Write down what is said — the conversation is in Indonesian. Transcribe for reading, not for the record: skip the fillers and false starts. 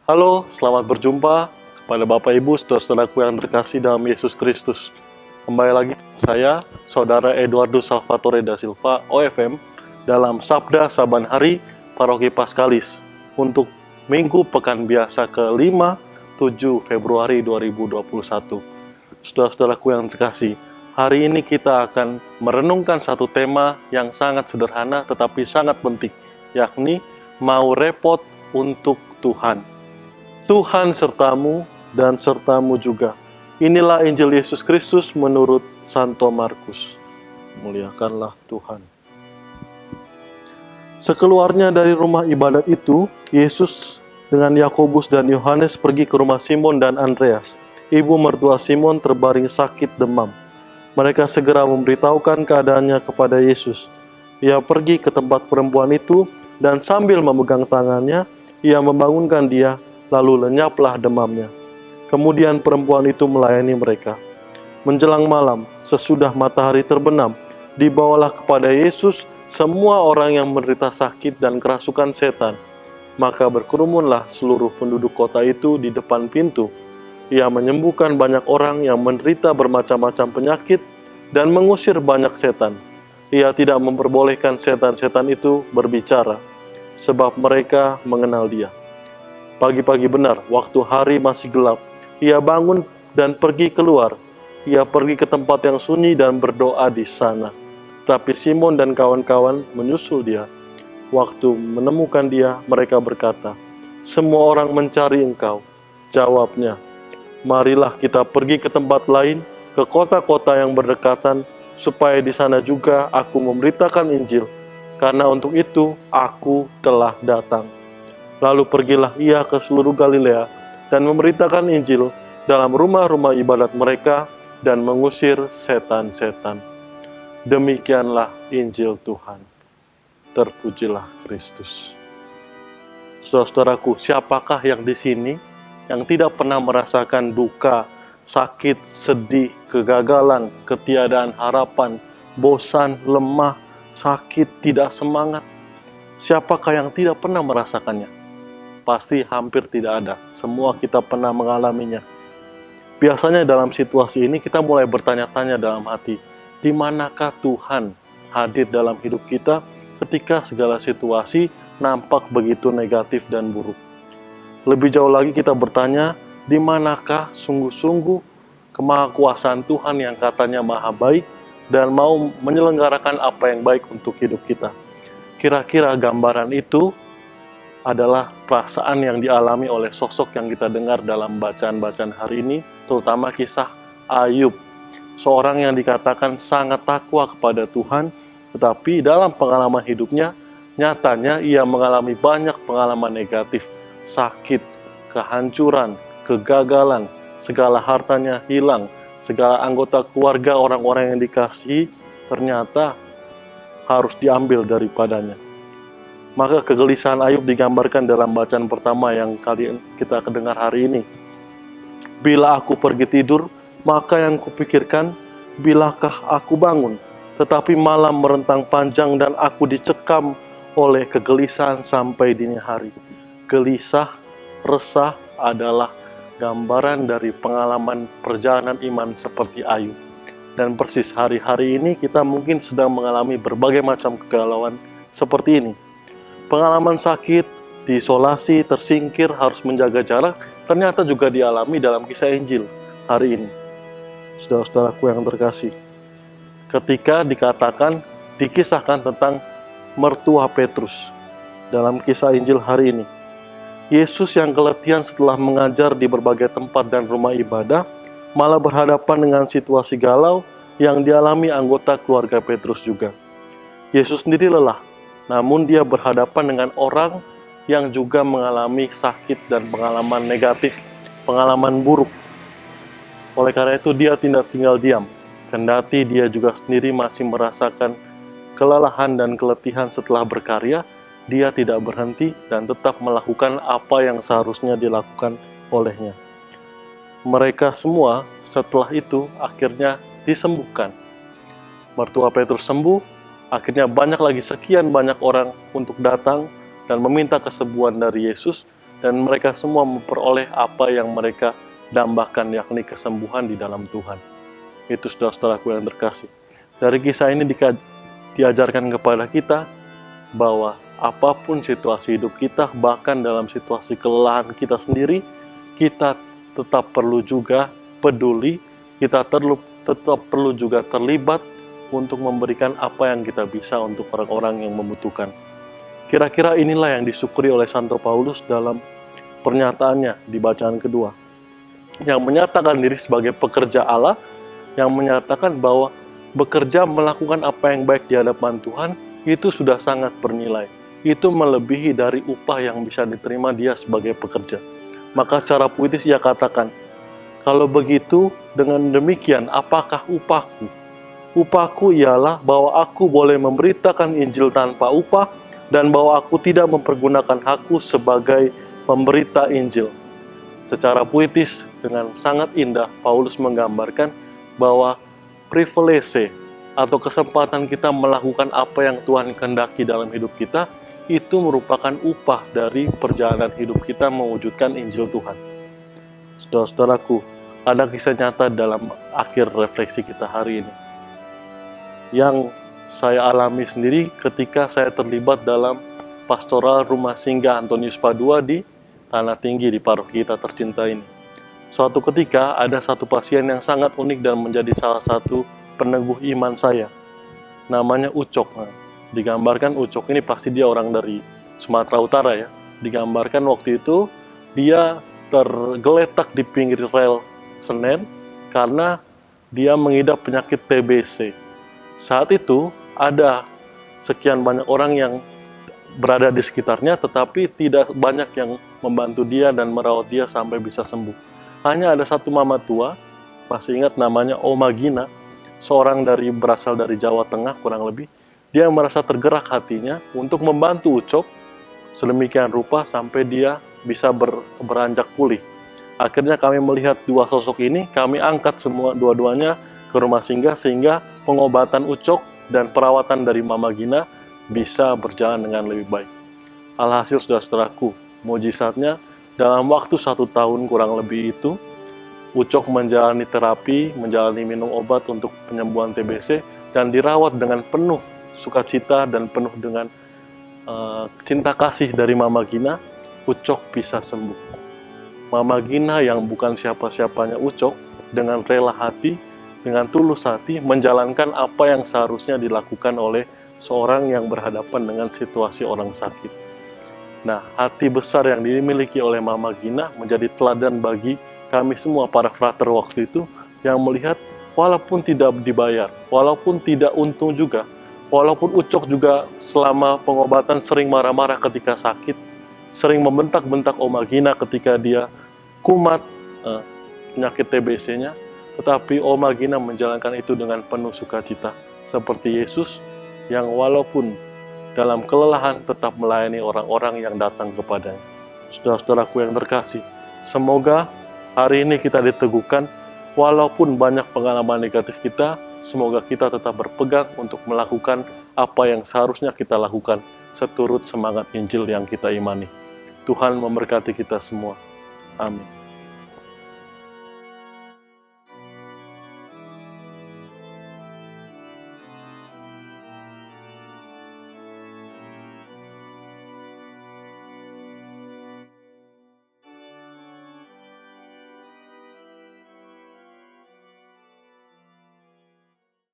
Halo, selamat berjumpa kepada Bapak Ibu, saudara-saudaraku yang terkasih dalam Yesus Kristus. Kembali lagi saya, Saudara Eduardo Salvatore da Silva, OFM, dalam Sabda Saban Hari Paroki Paskalis untuk Minggu Pekan Biasa ke-5, 7 Februari 2021. Saudara-saudaraku yang terkasih, hari ini kita akan merenungkan satu tema yang sangat sederhana tetapi sangat penting, yakni mau repot untuk Tuhan. Tuhan sertamu dan sertamu juga. Inilah Injil Yesus Kristus menurut Santo Markus. Muliakanlah Tuhan. Sekeluarnya dari rumah ibadat itu, Yesus dengan Yakobus dan Yohanes pergi ke rumah Simon dan Andreas. Ibu mertua Simon terbaring sakit demam. Mereka segera memberitahukan keadaannya kepada Yesus. Ia pergi ke tempat perempuan itu dan sambil memegang tangannya, ia membangunkan dia, lalu lenyaplah demamnya. Kemudian perempuan itu melayani mereka. Menjelang malam, sesudah matahari terbenam, dibawalah kepada Yesus semua orang yang menderita sakit dan kerasukan setan. Maka berkerumunlah seluruh penduduk kota itu di depan pintu. Ia menyembuhkan banyak orang yang menderita bermacam-macam penyakit dan mengusir banyak setan. Ia tidak memperbolehkan setan-setan itu berbicara, sebab mereka mengenal dia. Pagi-pagi benar, waktu hari masih gelap, ia bangun dan pergi keluar. Ia pergi ke tempat yang sunyi dan berdoa di sana. Tapi Simon dan kawan-kawan menyusul dia. Waktu menemukan dia, mereka berkata, "Semua orang mencari engkau." Jawabnya, "Marilah kita pergi ke tempat lain, ke kota-kota yang berdekatan, supaya di sana juga aku memberitakan Injil, karena untuk itu aku telah datang." Lalu pergilah ia ke seluruh Galilea dan memberitakan Injil dalam rumah-rumah ibadat mereka dan mengusir setan-setan. Demikianlah Injil Tuhan. Terpujilah Kristus. Saudara-saudaraku, siapakah yang di sini yang tidak pernah merasakan duka, sakit, sedih, kegagalan, ketiadaan harapan, bosan, lemah, sakit, tidak semangat? Siapakah yang tidak pernah merasakannya? Pasti hampir tidak ada. Semua kita pernah mengalaminya. Biasanya dalam situasi ini kita mulai bertanya-tanya dalam hati, di manakah Tuhan hadir dalam hidup kita ketika segala situasi nampak begitu negatif dan buruk? Lebih jauh lagi kita bertanya, di manakah sungguh-sungguh kemahakuasaan Tuhan yang katanya maha baik dan mau menyelenggarakan apa yang baik untuk hidup kita? Kira-kira gambaran itu adalah perasaan yang dialami oleh sosok yang kita dengar dalam bacaan-bacaan hari ini, terutama kisah Ayub, seorang yang dikatakan sangat takwa kepada Tuhan, tetapi dalam pengalaman hidupnya, nyatanya ia mengalami banyak pengalaman negatif, sakit, kehancuran, kegagalan, segala hartanya hilang, segala anggota keluarga orang-orang yang dikasihi ternyata harus diambil daripadanya. Maka kegelisahan Ayub digambarkan dalam bacaan pertama yang kita dengar hari ini. Bila aku pergi tidur, maka yang kupikirkan, bilakah aku bangun? Tetapi malam merentang panjang dan aku dicekam oleh kegelisahan sampai dini hari. Gelisah, resah adalah gambaran dari pengalaman perjalanan iman seperti Ayub. Dan persis hari-hari ini kita mungkin sedang mengalami berbagai macam kegalauan seperti ini. Pengalaman sakit, diisolasi, tersingkir, harus menjaga jarak, ternyata juga dialami dalam kisah Injil hari ini. Saudara-saudaraku yang terkasih, ketika dikisahkan tentang mertua Petrus dalam kisah Injil hari ini, Yesus yang keletihan setelah mengajar di berbagai tempat dan rumah ibadah, malah berhadapan dengan situasi galau yang dialami anggota keluarga Petrus juga. Yesus sendiri lelah, namun dia berhadapan dengan orang yang juga mengalami sakit dan pengalaman negatif, pengalaman buruk. Oleh karena itu dia tidak tinggal diam, kendati dia juga sendiri masih merasakan kelelahan dan keletihan setelah berkarya, dia tidak berhenti dan tetap melakukan apa yang seharusnya dilakukan olehnya. Mereka semua setelah itu akhirnya disembuhkan. Mertua Petrus sembuh. Akhirnya banyak lagi sekian banyak orang untuk datang dan meminta kesembuhan dari Yesus. dan mereka semua memperoleh apa yang mereka dambakan, yakni kesembuhan di dalam Tuhan. Itu saudara-saudaraku yang terkasih. Dari kisah ini diajarkan kepada kita bahwa apapun situasi hidup kita, bahkan dalam situasi kelelahan kita sendiri, kita tetap perlu juga peduli, kita tetap perlu juga terlibat untuk memberikan apa yang kita bisa untuk orang-orang yang membutuhkan. Kira-kira inilah yang disyukuri oleh Santo Paulus dalam pernyataannya di bacaan kedua, yang menyatakan diri sebagai pekerja Allah, yang menyatakan bahwa bekerja melakukan apa yang baik di hadapan Tuhan, itu sudah sangat bernilai. Itu melebihi dari upah yang bisa diterima dia sebagai pekerja. Maka secara puitis ia katakan, kalau begitu, dengan demikian apakah upahku? Upahku ialah bahwa aku boleh memberitakan Injil tanpa upah, dan bahwa aku tidak mempergunakan hakku sebagai pemberita Injil. Secara puitis, dengan sangat indah, Paulus menggambarkan bahwa privilege atau kesempatan kita melakukan apa yang Tuhan kehendaki dalam hidup kita, itu merupakan upah dari perjalanan hidup kita mewujudkan Injil Tuhan. Saudara-saudaraku, ada kisah nyata dalam akhir refleksi kita hari ini, yang saya alami sendiri ketika saya terlibat dalam pastoral rumah singgah Antonius Padua di Tanah Tinggi, di paroki kita tercinta ini. Suatu ketika ada satu pasien yang sangat unik dan menjadi salah satu peneguh iman saya. Namanya Ucok. Nah, digambarkan Ucok ini pasti dia orang dari Sumatera Utara ya. Digambarkan waktu itu dia tergeletak di pinggir rel Senen karena dia mengidap penyakit TBC. Saat itu ada sekian banyak orang yang berada di sekitarnya, tetapi tidak banyak yang membantu dia dan merawat dia sampai bisa sembuh. Hanya ada satu mama tua, masih ingat namanya Oma Gina, seorang berasal dari Jawa Tengah kurang lebih. Dia merasa tergerak hatinya untuk membantu Ucok sedemikian rupa sampai dia bisa beranjak pulih. Akhirnya kami melihat dua sosok ini, kami angkat semua dua-duanya ke rumah singgah sehingga pengobatan Ucok dan perawatan dari Mama Gina bisa berjalan dengan lebih baik. Alhasil saudara-saudaraku, mujizatnya dalam waktu 1 tahun kurang lebih itu, Ucok menjalani terapi, menjalani minum obat untuk penyembuhan TBC, dan dirawat dengan penuh sukacita dan penuh dengan cinta kasih dari Mama Gina. Ucok bisa sembuh. Mama Gina yang bukan siapa-siapanya Ucok, dengan rela hati, dengan tulus hati, menjalankan apa yang seharusnya dilakukan oleh seorang yang berhadapan dengan situasi orang sakit. Nah, hati besar yang dimiliki oleh Mama Gina menjadi teladan bagi kami semua para frater waktu itu, yang melihat walaupun tidak dibayar, walaupun tidak untung juga, walaupun Ucok juga selama pengobatan sering marah-marah ketika sakit, sering membentak-bentak Oma Gina ketika dia kumat penyakit TBC-nya, tetapi Oma Gina menjalankan itu dengan penuh sukacita, seperti Yesus yang walaupun dalam kelelahan tetap melayani orang-orang yang datang kepadanya. Saudara-saudaraku yang terkasih, semoga hari ini kita diteguhkan, walaupun banyak pengalaman negatif kita, semoga kita tetap berpegang untuk melakukan apa yang seharusnya kita lakukan seturut semangat Injil yang kita imani. Tuhan memberkati kita semua. Amin.